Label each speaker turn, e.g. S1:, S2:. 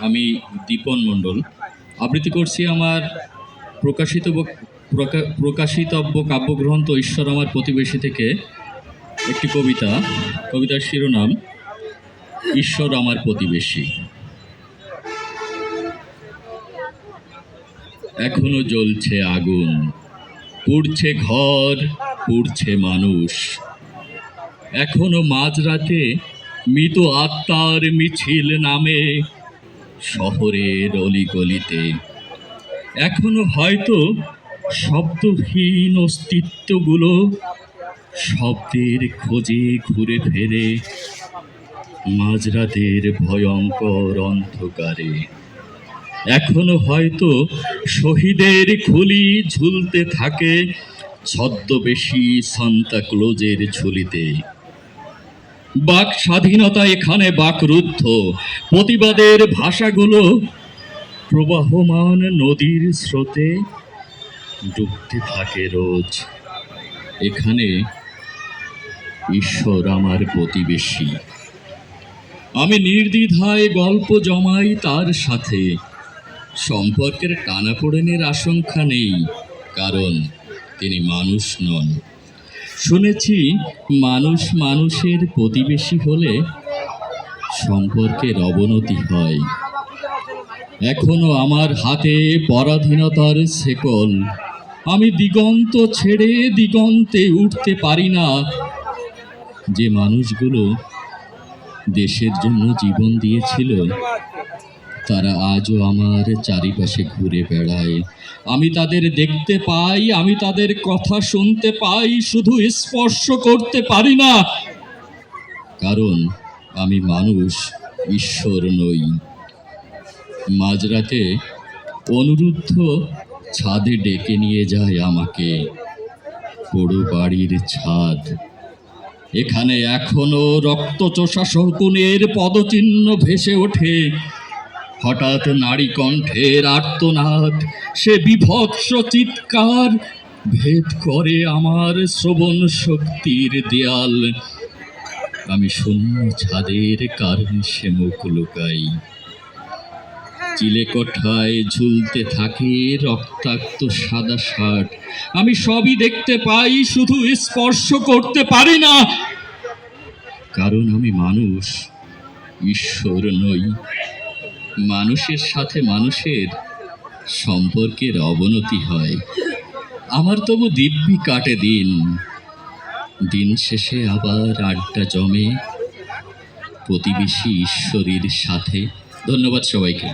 S1: আমি দীপন মণ্ডল আবৃত্তি করছি আমার প্রকাশিতব্য কাব্যগ্রন্থ ঈশ্বর আমার প্রতিবেশী থেকে একটি কবিতার শিরোনাম ঈশ্বর আমার প্রতিবেশী। এখনো জ্বলছে আগুন, পুড়ছে ঘর, পুড়ছে মানুষ। এখনো মাঝরাতে মৃত আত্মার মিছিল নামে শহরের অলিগলিতে। এখনো হয়তো শব্দহীন অস্তিত্বগুলো শব্দের খোঁজে ঘুরে ফেরে মাঝরাতের ভয়ঙ্কর অন্ধকারে। এখনো হয়তো শহীদের খুলি ঝুলতে থাকে ছদ্মবেশী সান্তাক্লোজের ঝুলিতে। বাক স্বাধীনতা এখানে বাকরুদ্ধ, প্রতিবাদের ভাষাগুলো প্রবাহমান নদীর স্রোতে ডুবতে থাকে রোজ। এখানে ঈশ্বর আমার প্রতিবেশী। আমি নির্দ্বিধায় গল্প জমাই তার সাথে। সম্পর্কের টানাপোড়েনের আশঙ্কা নেই, কারণ তিনি মানুষ নন। শুনেছি মানুষ মানুষের প্রতিবেশী হলে সম্পর্কের অবনতি হয়। এখনো আমার হাতে পরাধীনতার শেকল। আমি দিগন্ত ছেড়ে দিগন্তে উঠতে পারি না। যে মানুষগুলো দেশের জন্য জীবন দিয়েছিল তারা আজও আমার চারিপাশে ঘুরে বেড়ায়। আমি তাদের দেখতে পাই, আমি তাদের কথা শুনতে পাই, শুধু স্পর্শ করতে পারি না, কারণ আমি মানুষ, ঈশ্বর নই। মাঝরাতে অনুরুদ্ধ ছাদে ডেকে নিয়ে যায় আমাকে, পোড়ো বাড়ির ছাদ। এখানে এখনো রক্তচোষা শকুনের পদচিহ্ন ভেসে ওঠে। হঠাৎ নারী কণ্ঠের আর্তনাদ, সে বিভৎস চিৎকার ভেদ করে আমার শ্রবণ শক্তির দেয়াল। আমি শূন্য ছাদের কারণে সে মুখ লুকাই। চিলেকোঠায় ঝুলতে থাকে রক্তাক্ত সাদা শার্ট। আমি সবই দেখতে পাই, শুধু স্পর্শ করতে পারি না, কারণ আমি মানুষ, ঈশ্বর নই। মানুষের সাথে মানুষের সম্পর্কের অবনতি হয়। আমার তবু দিব্যি কাটে দিন। দিন শেষে আবার আড্ডা জমে প্রতিবেশী ঈশ্বরের সাথে। ধন্যবাদ সবাইকে।